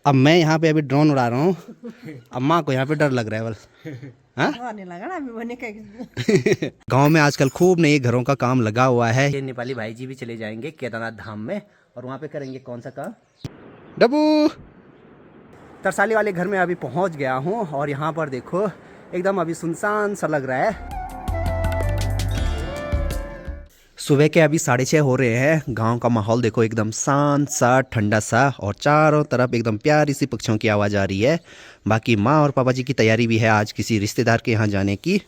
अब मैं यहाँ पे अभी ड्रोन उड़ा रहा हूँ, अम्मा को यहाँ पे डर लग रहा है बल। गांव में आजकल खूब नए घरों का काम लगा हुआ है। ये नेपाली भाई जी भी चले जाएंगे केदारनाथ धाम में और वहाँ पे करेंगे कौन सा काम। डब्बू तरसाली वाले घर में अभी पहुँच गया हूँ और यहाँ पर देखो एकदम अभी सुनसान सा लग रहा है। सुबह के अभी 6:30 हो रहे हैं। गांव का माहौल देखो एकदम शांत सा ठंडा सा और चारों तरफ एकदम प्यारी सी पक्षियों की आवाज़ आ रही है। बाकी माँ और पापा जी की तैयारी भी है आज किसी रिश्तेदार के यहाँ जाने की।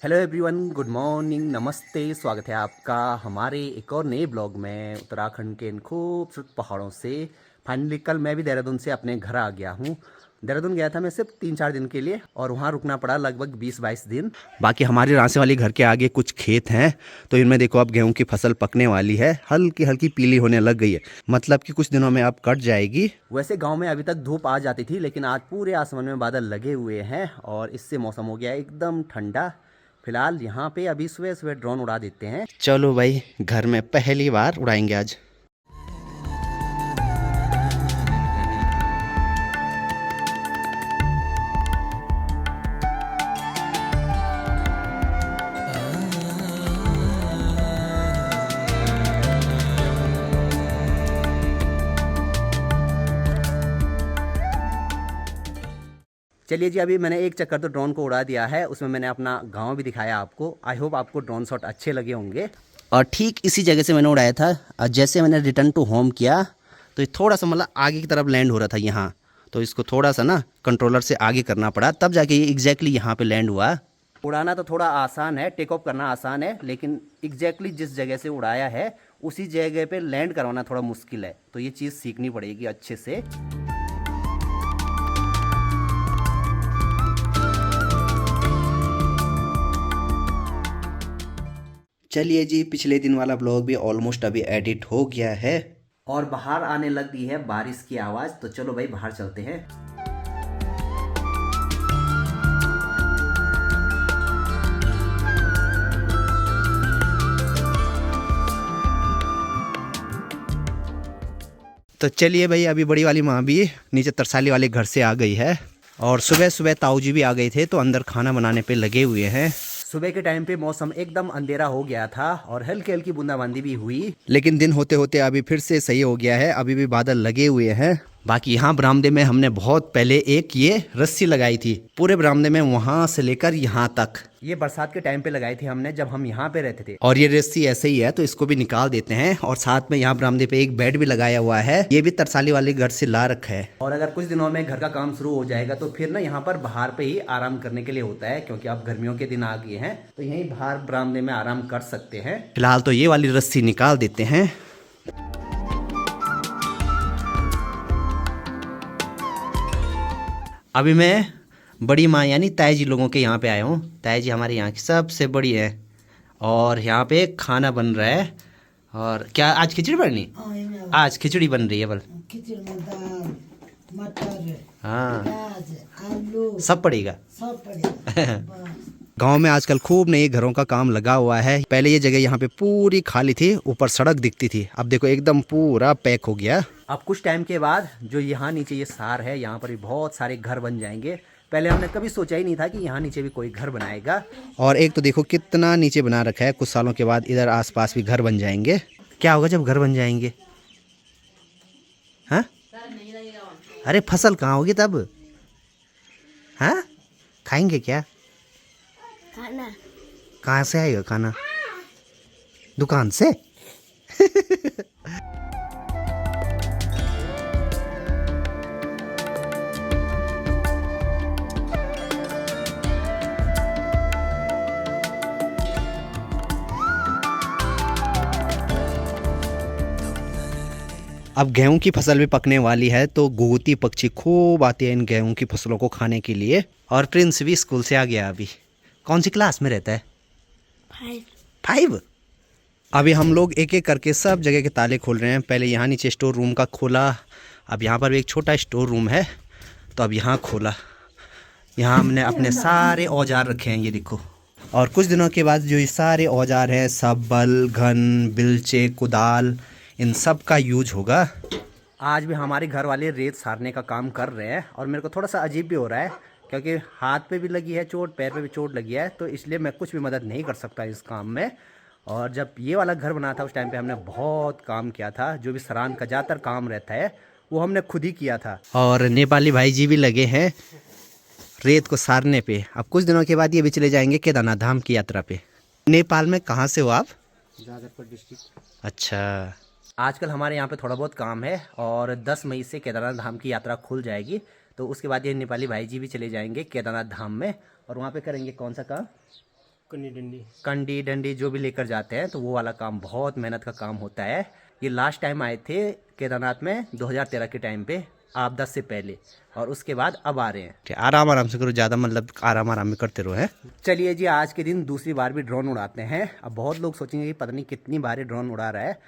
हेलो एवरीवन, गुड मॉर्निंग, नमस्ते, स्वागत है आपका हमारे एक और नए ब्लॉग में। उत्तराखंड के इन खूबसूरत पहाड़ों से फाइनली कल मैं भी देहरादून से अपने घर आ गया हूँ। देहरादून गया था मैं सिर्फ 3-4 दिन के लिए और वहाँ रुकना पड़ा लगभग 20-22 दिन। बाकी हमारे रांसे वाली घर के आगे कुछ खेत हैं तो इनमें देखो अब गेहूं की फसल पकने वाली है, हल्की हल्की पीली होने लग गई है, मतलब कि कुछ दिनों में अब कट जाएगी। वैसे गांव में अभी तक धूप आ जाती थी लेकिन आज पूरे आसमान में बादल लगे हुए हैं और इससे मौसम हो गया एकदम ठंडा। फिलहाल यहाँ पे अभी सुबह सुबह ड्रोन उड़ा देते हैं। चलो भाई, घर में पहली बार उड़ाएंगे आज। चलिए जी, अभी मैंने एक चक्कर तो ड्रोन को उड़ा दिया है, उसमें मैंने अपना गांव भी दिखाया आपको। आई होप आपको ड्रोन शॉट अच्छे लगे होंगे। और ठीक इसी जगह से मैंने उड़ाया था और जैसे मैंने रिटर्न टू होम किया तो थोड़ा सा मतलब आगे की तरफ लैंड हो रहा था यहाँ, तो इसको थोड़ा सा ना कंट्रोलर से आगे करना पड़ा तब जाके ये एग्जैक्टली यहाँ पे लैंड हुआ। उड़ाना तो थोड़ा आसान है, टेक ऑफ करना आसान है, लेकिन एग्जैक्टली जिस जगह से उड़ाया है उसी जगह पे लैंड करवाना थोड़ा मुश्किल है, तो ये चीज़ सीखनी पड़ेगी अच्छे से। चलिए जी, पिछले दिन वाला ब्लॉग भी ऑलमोस्ट अभी एडिट हो गया है और बाहर आने लग गई है बारिश की आवाज़। तो चलो भाई बाहर चलते हैं। तो चलिए भाई, अभी बड़ी वाली माँ भी नीचे तरसाली वाले घर से आ गई है और सुबह सुबह ताऊ जी भी आ गए थे तो अंदर खाना बनाने पे लगे हुए हैं। सुबह के टाइम पे मौसम एकदम अंधेरा हो गया था और हल्की हल्की बूंदाबांदी भी हुई, लेकिन दिन होते होते अभी फिर से सही हो गया है। अभी भी बादल लगे हुए हैं। बाकी यहाँ बरामदे में हमने बहुत पहले एक ये रस्सी लगाई थी पूरे बरामदे में, वहां से लेकर यहाँ तक। ये बरसात के टाइम पे लगाई थी हमने जब हम यहाँ पे रहते थे और ये रस्सी ऐसे ही है तो इसको भी निकाल देते हैं। और साथ में यहाँ बरामदे पे एक बेड भी लगाया हुआ है, ये भी तरसाली वाले घर से ला रखा है। और अगर कुछ दिनों में घर का काम शुरू हो जाएगा तो फिर ना यहाँ पर बाहर पे ही आराम करने के लिए होता है, क्योंकि अब गर्मियों के दिन आ गए हैं तो यहीं बाहर बरामदे में आराम कर सकते हैं। फिलहाल तो ये वाली रस्सी निकाल देते हैं। अभी मैं बड़ी माँ यानी ताई जी लोगों के यहाँ पे आया हूँ। ताई जी हमारे यहाँ की सबसे बड़ी है और यहाँ पे खाना बन रहा है। और क्या आज खिचड़ी बननी? आज खिचड़ी बन रही है बल। हाँ, सब पड़ेगा। गांव में आजकल खूब नए घरों का काम लगा हुआ है। पहले ये जगह यहाँ पे पूरी खाली थी, ऊपर सड़क दिखती थी, अब देखो एकदम पूरा पैक हो गया। अब कुछ टाइम के बाद जो यहाँ नीचे ये सार है, यहाँ पर भी बहुत सारे घर बन जाएंगे। पहले हमने कभी सोचा ही नहीं था कि यहाँ नीचे भी कोई घर बनाएगा। और एक तो देखो कितना नीचे बना रखा है, कुछ सालों के बाद इधर आसपास भी घर बन जाएंगे। क्या होगा जब घर बन जाएंगे? हाँ, अरे फसल कहाँ होगी तब? हाँ, खाएंगे क्या खाना? कहाँ से आएगा खाना? दुकान से? अब गेहूं की फसल भी पकने वाली है तो घुघुती पक्षी खूब आते हैं इन गेहूं की फसलों को खाने के लिए। और प्रिंस भी स्कूल से आ गया। अभी कौन सी क्लास में रहता है? 5। अभी हम लोग एक एक करके सब जगह के ताले खोल रहे हैं। पहले यहाँ नीचे स्टोर रूम का खोला, अब यहाँ पर भी एक छोटा स्टोर रूम है तो अब यहाँ खोला। यहाँ हमने अपने सारे औजार रखे हैं, ये देखो और कुछ दिनों के बाद जो ये सारे औजार हैं, सबल, घन, बिलचे, कुदाल, इन सब का यूज होगा। आज भी हमारे घर वाले रेत सारने का काम कर रहे हैं और मेरे को थोड़ा सा अजीब भी हो रहा है क्योंकि हाथ पे भी लगी है चोट, पैर पे भी चोट लगी है, तो इसलिए मैं कुछ भी मदद नहीं कर सकता इस काम में। और जब ये वाला घर बना था उस टाइम पे हमने बहुत काम किया था, जो भी सरान का ज़्यादातर काम रहता है वो हमने खुद ही किया था। और नेपाली भाई जी भी लगे हैं रेत को सारने पे। अब कुछ दिनों के बाद ये भी चले जाएंगे केदारनाथ धाम की यात्रा पे। नेपाल में कहाँ से हो आप? जाजरपुर डिस्ट्रिक्ट। अच्छा, आजकल हमारे यहाँ पे थोड़ा बहुत काम है और 10 मई से केदारनाथ धाम की यात्रा खुल जाएगी, तो उसके बाद ये नेपाली भाई जी भी चले जाएंगे केदारनाथ धाम में और वहाँ पे करेंगे कौन सा काम? कंडी डंडी जो भी लेकर जाते हैं, तो वो वाला काम बहुत मेहनत का काम होता है। ये लास्ट टाइम आए थे केदारनाथ में 2013 के टाइम पे, आपदा से पहले, और उसके बाद अब आ रहे हैं। आराम आराम से करो, ज़्यादा मतलब आराम में करते रहो है। चलिए जी, आज के दिन दूसरी बार भी ड्रोन उड़ाते हैं। अब बहुत लोग सोचेंगे कि पता नहीं कितनी बार ये ड्रोन उड़ा रहा है,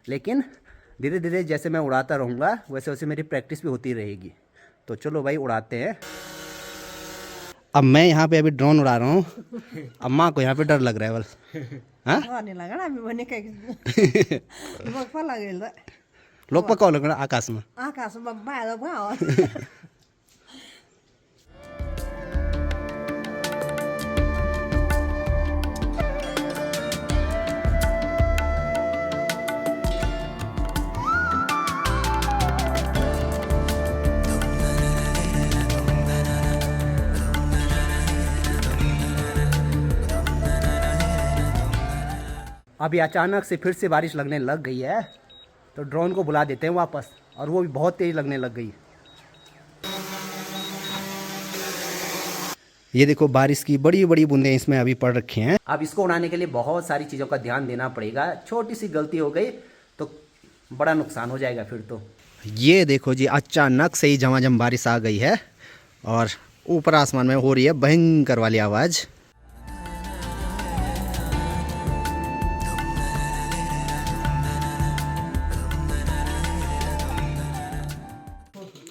लेकिन धीरे धीरे जैसे मैं उड़ाता रहूँगा वैसे वैसे मेरी प्रैक्टिस भी होती रहेगी। तो चलो भाई उड़ाते हैं। अब मैं यहाँ पे अभी ड्रोन उड़ा रहा हूँ, अम्मा को यहाँ पे डर लग रहा है बल। हाँ लोग पकाओ लग रहा आकाश में। अभी अचानक से फिर से बारिश लगने लग गई है, तो ड्रोन को बुला देते हैं वापस, और वो भी बहुत तेज लगने लग गई। ये देखो बारिश की बड़ी बड़ी बूंदें इसमें अभी पड़ रखी हैं। अब इसको उड़ाने के लिए बहुत सारी चीज़ों का ध्यान देना पड़ेगा। छोटी सी गलती हो गई तो बड़ा नुकसान हो जाएगा फिर तो। ये देखो जी, अचानक से ही झमाझम बारिश आ गई है और ऊपर आसमान में हो रही है भयंकर वाली आवाज़।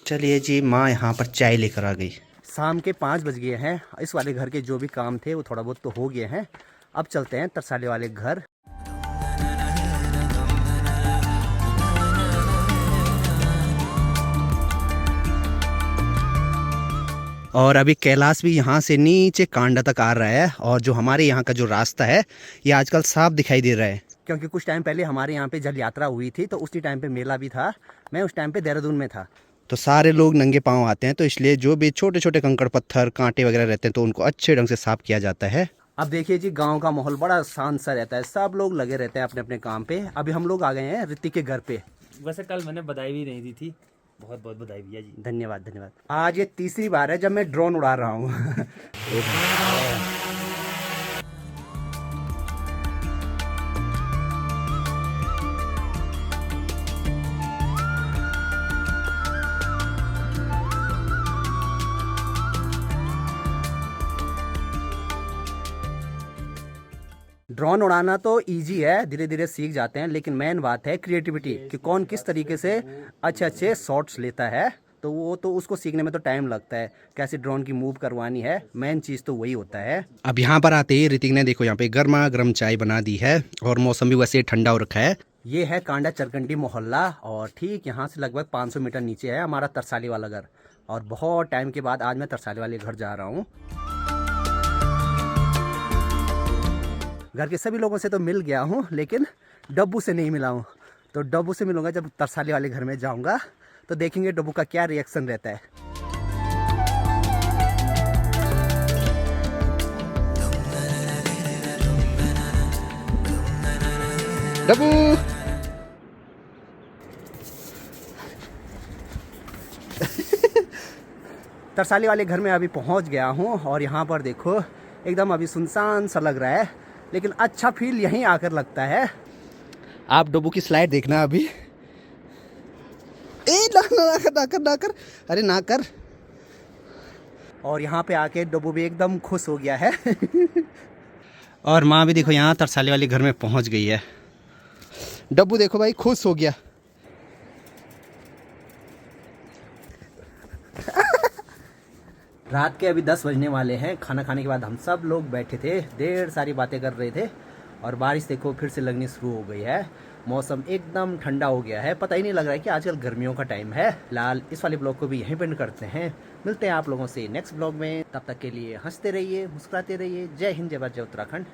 चलिए जी, माँ यहाँ पर चाय लेकर आ गई। शाम के 5 बज गए हैं। इस वाले घर के जो भी काम थे वो थोड़ा बहुत तो हो गए हैं। अब चलते हैं तरसाले वाले घर। और अभी कैलाश भी यहाँ से नीचे कांडा तक आ रहा है, और जो हमारे यहाँ का जो रास्ता है ये आजकल साफ दिखाई दे रहा है, क्योंकि कुछ टाइम पहले हमारे यहाँ पे जल यात्रा हुई थी, तो उसी टाइम पे मेला भी था। मैं उस टाइम पे देहरादून में था, तो सारे लोग नंगे पांव आते हैं, तो इसलिए जो भी छोटे छोटे कंकड़ पत्थर कांटे वगैरह रहते हैं तो उनको अच्छे ढंग से साफ किया जाता है। अब देखिए जी, गांव का माहौल बड़ा शांत सा रहता है, सब लोग लगे रहते हैं अपने अपने काम पे। अभी हम लोग आ गए हैं ऋतिक के घर पे। वैसे कल मैंने बधाई भी नहीं दी थी, बहुत बहुत बधाई भैया जी। धन्यवाद धन्यवाद। आज ये तीसरी बार है जब मैं ड्रोन उड़ा रहा हूँ। ड्रोन उड़ाना तो इजी है, धीरे धीरे सीख जाते हैं, लेकिन मेन बात है क्रिएटिविटी कि कौन किस तरीके से अच्छे अच्छे शॉट्स लेता है। तो वो तो उसको सीखने में तो टाइम लगता है, कैसे ड्रोन की मूव करवानी है, मेन चीज़ तो वही होता है। अब यहाँ पर आते ही ऋतिक ने देखो यहाँ पे गर्मा गर्म चाय बना दी है और मौसम भी वैसे ठंडा हो रखा है। ये है कांडा चरकंडी मोहल्ला, और ठीक यहाँ से लगभग 500 मीटर नीचे है हमारा तरसाली वाला घर। और बहुत टाइम के बाद आज मैं तरसाली वाले घर जा रहा हूँ। घर के सभी लोगों से तो मिल गया हूँ, लेकिन डब्बू से नहीं मिला हूँ। तो डब्बू से मिलूंगा जब तरसाली वाले घर में जाऊँगा, तो देखेंगे डब्बू का क्या रिएक्शन रहता है। डब्बू तरसाली वाले घर में अभी पहुँच गया हूँ, और यहाँ पर देखो एकदम अभी सुनसान सा लग रहा है, लेकिन अच्छा फील यहीं आकर लगता है। आप डब्बू की स्लाइड देखना अभी। ना कर, अरे ना कर। और यहाँ पे आके डब्बू भी एकदम खुश हो गया है। और माँ भी देखो यहाँ तरसाली वाले घर में पहुँच गई है। डब्बू देखो भाई खुश हो गया। रात के अभी 10 बजने वाले हैं। खाना खाने के बाद हम सब लोग बैठे थे, ढेर सारी बातें कर रहे थे और बारिश देखो फिर से लगनी शुरू हो गई है। मौसम एकदम ठंडा हो गया है, पता ही नहीं लग रहा है कि आजकल गर्मियों का टाइम है। फिलहाल इस वाले ब्लॉग को भी यहीं पेंड करते हैं। मिलते हैं आप लोगों से नेक्स्ट ब्लॉग में, तब तक के लिए हंसते रहिए, मुस्कुराते रहिए। जय हिंद, जय भारत, जय उत्तराखंड।